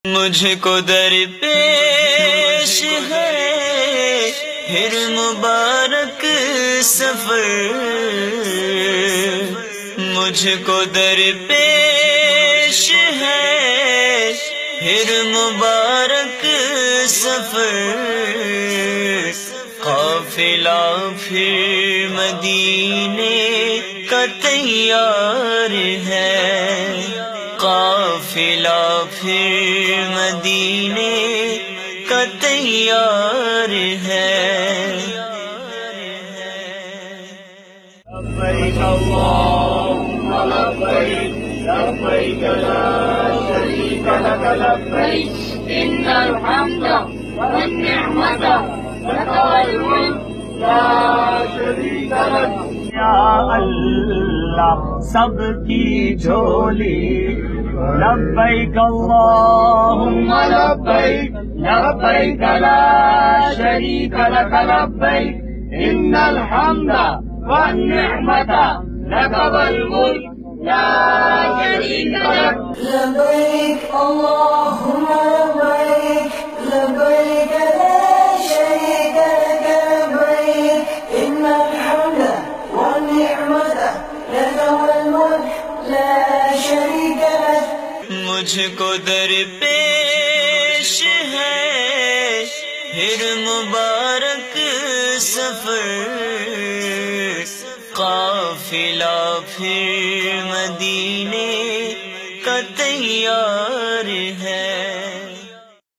مجھ کو درپیش ہے پھر مبارک سفر، مجھ کو درپیش ہے پھر مبارک سفر، قافلہ پھر مدینے کا تیار ہے، قافلہ پھر مدینے کا تیار ہے۔ لبیک اللہم لبیک لبیک لا شریک لک لبیک إن الحمد والنعمة لك والملك لا شریک لک۔ یا اللہ سب کی جھولی لبیک اللہم لبیک لبیک لا شریک لک لبیک ان الحمد والنعمت لک والملک لا شریک لک۔ لبيك اللهم لبيك لبيك لا شريك لك لبيك إن الحمد والنعمة لك والملك لا شريك لك۔ مجھ کو درپیش ہے پھر مبارک سفر، قافلہ پھر مدینے کا تیار